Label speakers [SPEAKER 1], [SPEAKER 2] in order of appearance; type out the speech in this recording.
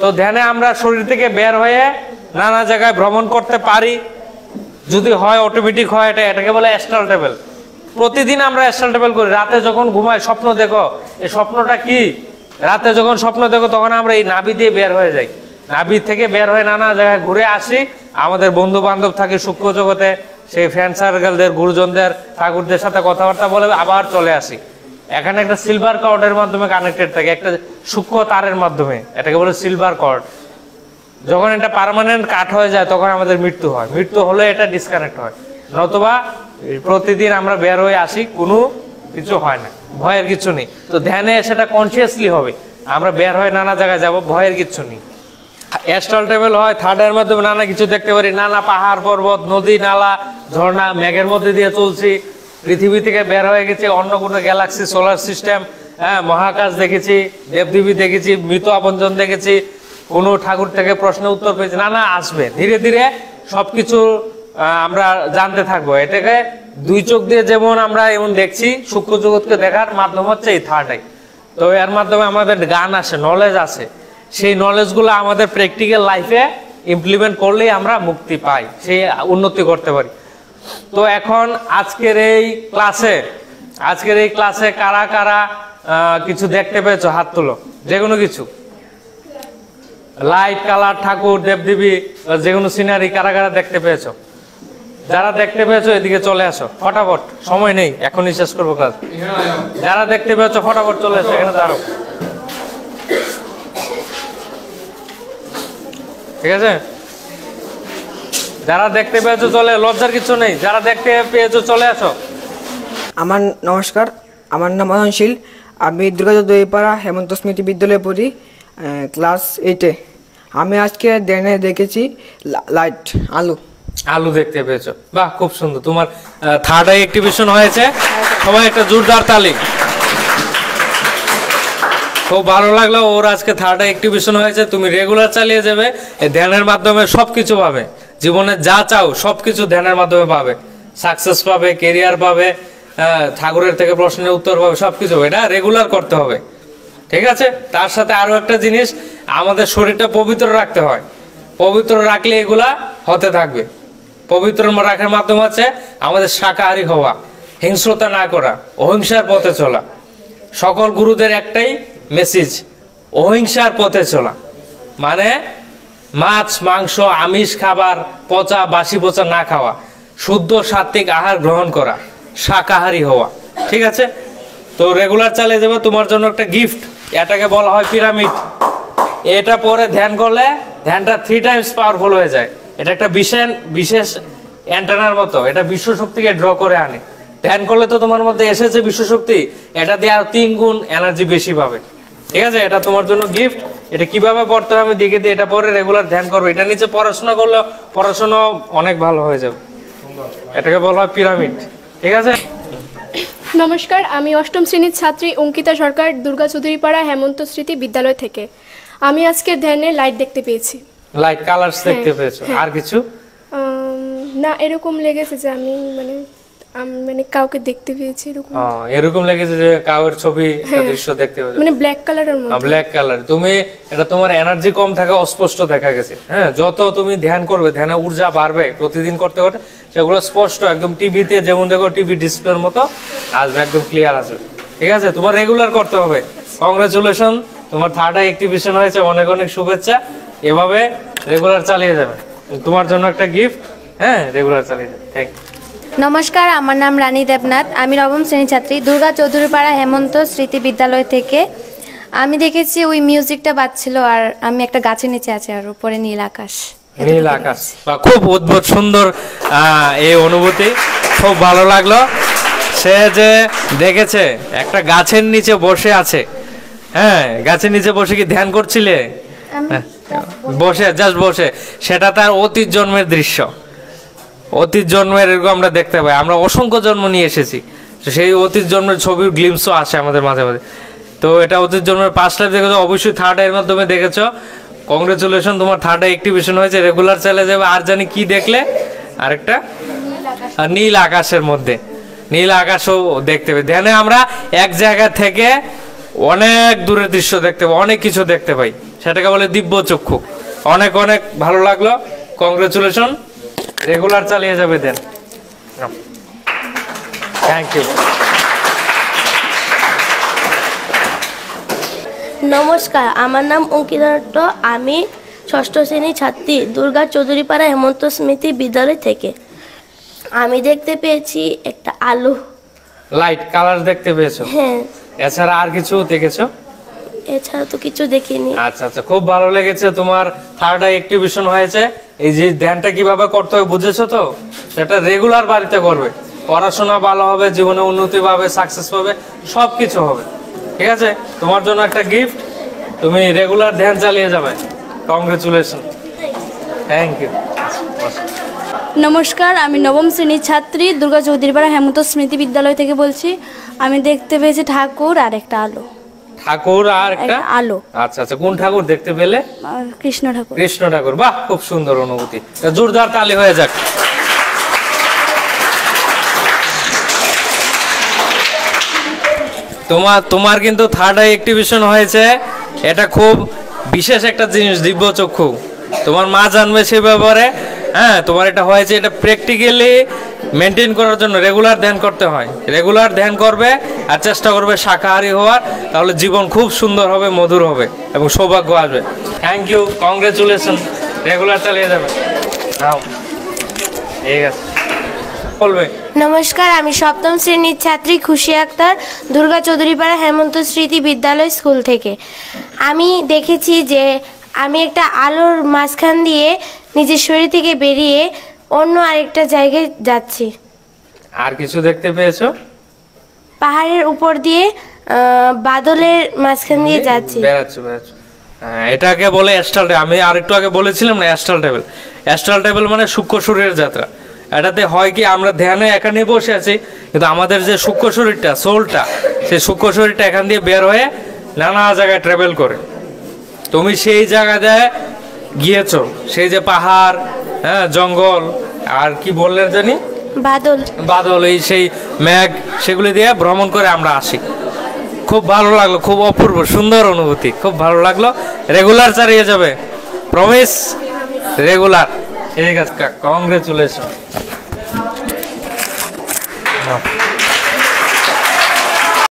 [SPEAKER 1] তো ধ্যানে আমরা শরীর থেকে বের হয়ে নানা জায়গায় ভ্রমণ করতে পারি, যদি হয় অটোমেটিক হয়। এটাকে বলে অ্যাস্ট্রাল ট্রাভেল। প্রতিদিন আমরা অ্যাস্ট্রাল ট্রাভেল করি। রাতে যখন ঘুমাই স্বপ্ন দেখো, এই স্বপ্নটা কি? রাতে যখন স্বপ্ন দেখো তখন আমরা এই নাভি দিয়ে বের হয়ে যাই, নাভি থেকে বের হয়ে নানা জায়গায় ঘুরে আসি। আমাদের বন্ধু বান্ধব থাকে সূক্ষ্ম জগতে, সেই ফ্রেন্ড সার্কেলদের, গুরুজনদের, ঠাকুরদের সাথে কথাবার্তা বলে আবার চলে আসি। এখানে একটা সিলভার কর্ডের মাধ্যমে কানেক্টেড থাকে, একটা সূক্ষ্ম তারের মাধ্যমে, এটাকে বলে সিলভার কর্ড। যখন এটা পার্মানেন্ট কাট হয়ে যায় তখন আমাদের মৃত্যু হয়। মৃত্যু হলে এটা ডিসকানেক্ট হয়, নতুবা প্রতিদিন আমরা বের হয়ে আসি, কোনো কিছু হয় না, ভয়ের কিছু নেই। তো ধ্যানে সেটা কনসিয়াসলি হবে, আমরা বের হয়ে নানা জায়গায় যাব, ভয়ের কিছু নেই। অ্যাস্ট্রাল ট্রাভেল হয় থার্ড আইয়ের মাধ্যমে, নানা কিছু দেখতে পারি, নানা পাহাড় পর্বত, নদী নালা, ঝর্ণা, মেঘের মধ্যে দিয়ে চলছি, পৃথিবী থেকে বের হয়ে গেছি অন্য কোনো গ্যালাক্সি, সোলার সিস্টেম, হ্যাঁ, মহাকাশ দেখেছি, দেবদেবী দেখেছি, মৃত আপনজন দেখেছি, কোনো ঠাকুর থেকে প্রশ্ন উত্তর পেয়েছি, নানা আসবে। ধীরে ধীরে সবকিছু আমরা জানতে থাকবো। এটাকে দুই চোখ দিয়ে যেমন আমরা এমন দেখছি, সূক্ষ্ম জগৎকে দেখার মাধ্যম হচ্ছে এই থার্ড আই। তো এর মাধ্যমে আমাদের জ্ঞান আসে, নলেজ আসে, সেই নলেজগুলো আমাদের প্র্যাকটিক্যাল লাইফে ইমপ্লিমেন্ট করলেই আমরা মুক্তি পাই, সেই উন্নতি করতে পারি। তো এখন আজকের এই ক্লাসে কারা কারা কিছু দেখতে পেয়েছো? হাত তুলো, যে কোনো কিছু, লাইট, কালার, ঠাকুর, দেবদেবী, যে কোনো সিনারি কারা কারা দেখতে পেয়েছো? যারা দেখতে পেয়েছো এদিকে চলে আসো ফটাফট, সময় নেই, এখনই শেষ করবো ক্লাস। যারা দেখতে পেয়েছো ফটাফট চলে আসো, এখানে দাঁড়াও, ঠিক আছে? যারা দেখতে পেয়েছো চলে, লজ্জার কিছু নেই, যারা দেখতে পেয়েছো চলে আসো।
[SPEAKER 2] আমার নমস্কার, আমার নাম অয়নশীল, আমি দুর্গাচৌধুরীপাড়া হেমন্ত স্মৃতি বিদ্যালয়ে পড়ি, ক্লাস 8-এ। আমি আজকে ধ্যানে দেখেছি লাইট, আলু
[SPEAKER 1] দেখতে পেয়েছো, বাহ, খুব সুন্দর। তোমার থার্ড আই অ্যাক্টিভেশন হয়েছে, সবাই একটা জোরদার তালি। খুব ভালো লাগলো, ওর আজকে থার্ড আই অ্যাক্টিভেশন হয়েছে। তুমি রেগুলার চালিয়ে যাবে, এই ধ্যানের মাধ্যমে সবকিছু পাবে, জীবনে যা চাও সবকিছু ধ্যানের মাধ্যমে পাবে, সাকসেস পাবে, কেরিয়ার পাবে, ঠাকুরের থেকে প্রশ্নের উত্তর পাবে, সবকিছু। এটা রেগুলার করতে হবে, ঠিক আছে? তার সাথে আরো একটা জিনিস, আমাদের শরীরটা পবিত্র রাখতে হয়। পবিত্র রাখলে এগুলা হতে থাকবে। পবিত্র রাখার মাধ্যম হচ্ছে আমাদের শাকাহারী হওয়া, হিংস্রতা না করা, অহিংসার পথে চলা। সকল গুরুদের একটাই মেসেজ, অহিংসার পথে চলা, মানে মাছ, মাংস, আমিষ খাবার, পচা, বাসি পচা না খাওয়া, শুদ্ধ সাত্ত্বিক আহার গ্রহণ করা, শাকাহারী হওয়া, ঠিক আছে? তো রেগুলার চালিয়ে যাবে। তোমার জন্য একটা গিফট, এটাকে বলা হয় পিরামিড। এটা পরে ধ্যান করলে ধ্যানটা 3 টাইমস পাওয়ারফুল হয়ে যায়। এটা একটা বিশেষ অ্যান্টেনার মতো, এটা বিশ্বশক্তিকে ড্র করে আনে। ধ্যান করলে তো তোমার মধ্যে এসেছে বিশ্বশক্তি, এটা দিয়ে আরো 3 গুণ এনার্জি বেশি পাবে, ঠিক আছে? এটা তোমার জন্য গিফট। এটা কিভাবে পড়তে হবে আমি দেখে দিই, এটা পরে রেগুলার ধ্যান করবে। এটা নিচে পড়াশোনা করলে পড়াশোনা অনেক ভালো হয়ে যাবে। এটাকে বলা হয় পিরামিড, ঠিক আছে?
[SPEAKER 3] নমস্কার, আমি অষ্টম শ্রেণীর ছাত্রী অঙ্কিতা সরকার, দুর্গাচৌধুরীপাড়া হেমন্ত স্মৃতি বিদ্যালয় থেকে। আমি আজকে ধ্যানে লাইট দেখতে পেয়েছি।
[SPEAKER 1] লাইট, কালারস দেখতে পেয়েছো? আর কিছু
[SPEAKER 3] না, এরকম লেগেছে যে আমি মানে কাউকে দেখতে পেয়েছি,
[SPEAKER 1] এরকম লেগেছে যে কাউয়ের ছবি, দৃশ্য দেখতে পেয়েছো,
[SPEAKER 3] মানে ব্ল্যাক কালারের মধ্যে।
[SPEAKER 1] ব্ল্যাক কালার, তুমি এটা তোমার এনার্জি কম থাকে, অস্পষ্ট দেখা গেছে। হ্যাঁ, যত তুমি ধ্যান করবে, ধ্যানে ঊর্জা বাড়বে প্রতিদিন করতে করতে, সেগুলো স্পষ্ট একদম টিভিতে যেমন দেখো, টিভি ডিসপ্লের মতো আসবে, একদম ক্লিয়ার আসবে, ঠিক আছে? তোমার রেগুলার করতে হবে। কংগ্রেচুলেশন, তোমার থার্ড আই অ্যাক্টিভেশন হয়েছে, অনেক অনেক শুভেচ্ছা। এভাবে রেগুলার চালিয়ে যাবে, তোমার জন্য একটা গিফট। হ্যাঁ, রেগুলার চালিয়ে যাবে। Thank you.
[SPEAKER 4] নমস্কার, আমার নাম রানী দেবনাথ, আমি নবম শ্রেণী ছাত্রী, দুর্গাচৌধুরীপাড়া হেমন্ত স্মৃতি বিদ্যালয় থেকে। আমি দেখেছি ওই মিউজিকটা বাজছিল, আর আমি একটা গাছের নিচে আছি, আর উপরে নীল আকাশ।
[SPEAKER 1] নীল আকাশ, খুব অদ্ভুত সুন্দর এই অনুভূতি, খুব ভালো লাগলো। সে যে দেখেছে একটা গাছের নিচে বসে আছে, হ্যাঁ, গাছের নিচে বসে কি ধ্যান করছিলে? বসে, সেটা তার অতীত জন্মের দৃশ্য। অতীত জন্মের এরকম আমরা দেখতে পাই, আমরা অসংখ্য জন্ম নিয়ে এসেছি, সেই অতীত জন্মের ছবির গ্লিমসও আসে আমাদের মাঝে মাঝে। তো এটা অতীত জন্মের 5 লাইফ দেখেছো, অবশ্যই থার্ড আইয়ের মাধ্যমে দেখেছো। কংগ্রেচুলেশন, তোমার থার্ড আই অ্যাক্টিভেশন হয়েছে, রেগুলার চলে যাবে। আর জানি কি দেখলে? আরেকটা নীল আকাশের মধ্যে, নীল আকাশও দেখতে পাই। ধ্যানে আমরা এক জায়গা থেকে অনেক দূরের দৃশ্য দেখতে পাই, অনেক কিছু দেখতে পাই, সেটাকে বলে দিব্য চক্ষু। অনেক অনেক ভালো লাগলো, কংগ্রেচুলেশন, রেগুলার চালিয়ে যাবে দেন। Thank you.
[SPEAKER 5] নমস্কার, আমার নাম অঙ্কিতা দত্ত। আমি ষষ্ঠ শ্রেণীর ছাত্রী, দুর্গা চৌধুরীপাড়া হেমন্ত স্মৃতি বিদ্যালয় থেকে। আমি দেখতে পেয়েছি একটা আলো।
[SPEAKER 1] লাইট কালার দেখতে পেয়েছো?
[SPEAKER 5] হ্যাঁ।
[SPEAKER 1] এছাড়া আর কিছু দেখেছো?
[SPEAKER 5] এছাড়া তো কিছু দেখিনি।
[SPEAKER 1] আচ্ছা আচ্ছা, খুব ভালো লেগেছে। তোমার থার্ড আই অ্যাক্টিভিশন হয়েছে। এই যে ধ্যানটা কিভাবে করতে হয় বুঝেছো তো? সেটা রেগুলার বাড়িতে করবে, পড়াশোনা ভালো হবে, জীবনে উন্নতি পাবে, সাকসেস পাবে, সবকিছু হবে। ঠিক আছে, তোমার জন্য একটা গিফট, তুমি রেগুলার ধ্যান চালিয়ে যাবে। Congratulation, thank you.
[SPEAKER 6] নমস্কার, আমি নবম শ্রেণীর ছাত্রী, দুর্গা চৌধুরীপাড়া হেমন্ত স্মৃতি বিদ্যালয় থেকে বলছি। আমি দেখতে পেয়েছি ঠাকুর আর একটা আলো।
[SPEAKER 1] ঠাকুর আর একটা
[SPEAKER 6] আলো।
[SPEAKER 1] আচ্ছা আচ্ছা, কোন ঠাকুর দেখতে পেলে?
[SPEAKER 6] কৃষ্ণ ঠাকুর।
[SPEAKER 1] কৃষ্ণ ঠাকুর, বাহ, খুব সুন্দর অনুভূতি। জোরদার তালি হয়ে যাক। তোমার কিন্তু থার্ড আই অ্যাক্টিভিশন হয়েছে। এটা খুব বিশেষ একটা জিনিস, দিব্য চক্ষু। তোমার মা জানবে সে ব্যাপারে। হ্যাঁ, তোমার এটা হয়েছে, এটা প্র্যাকটিক্যালি মেনটেন করার জন্য রেগুলার ধ্যান করতে হয়। রেগুলার ধ্যান করবে আর চেষ্টা করবে শাকাহারী হওয়ার, তাহলে জীবন খুব সুন্দর হবে, মধুর হবে এবং সৌভাগ্য আসবে। থ্যাংক ইউ, কংগ্রেচুলেশন, রেগুলার চালিয়ে যাবে। নাও, ঠিক আছে, বলবে।
[SPEAKER 4] নমস্কার, আমি সপ্তম শ্রেণীর ছাত্রী খুশি আক্তার, দুর্গা চৌধুরীপাড়া হেমন্ত স্মৃতি বিদ্যালয় স্কুল থেকে। আমি দেখেছি যে আমি একটা আলোর মাঝখান দিয়ে নিজের শরীর থেকে বেরিয়ে অন্য আরেকটা জায়গায় যাচ্ছি।
[SPEAKER 1] আর কিছু দেখতে পেয়েছো?
[SPEAKER 4] পাহাড়ের উপর দিয়ে বাদলের মাঝখান দিয়ে যাচ্ছি।
[SPEAKER 1] বেড়াচ্ছ। হ্যাঁ, এটাকে বলে অ্যাস্ট্রাল ট্রাভেল। আমি আরেকটু আগে বলেছিলাম না, অ্যাস্ট্রাল ট্রাভেল। অ্যাস্ট্রাল ট্রাভেল মানে সূক্ষ্ম শরীরের যাত্রা। এটাতে হয় কি, আমরা ধ্যানে এখানে বসে আছি, কিন্তু আমাদের যে সূক্ষ্ম শরীরটা, সোলটা, সেই সূক্ষ্ম শরীরটা এখান দিয়ে বের হয়ে নানা জায়গায় ট্রাভেল করে। তুমি সেই জায়গায় গিয়েছো, সেই যে পাহাড়, হ্যাঁ, জঙ্গল, আর কি বললেন জানি, বাদল, এই সেই মেঘ, সেগুলি দিয়ে ভ্রমণ করে আমরা আসি। খুব ভালো লাগলো, খুব অপূর্ব সুন্দর অনুভূতি, খুব ভালো লাগলো। রেগুলার চালিয়ে যাবে, প্রমিস, রেগুলার। ঠিক আছে, কংগ্রেচুলেশন।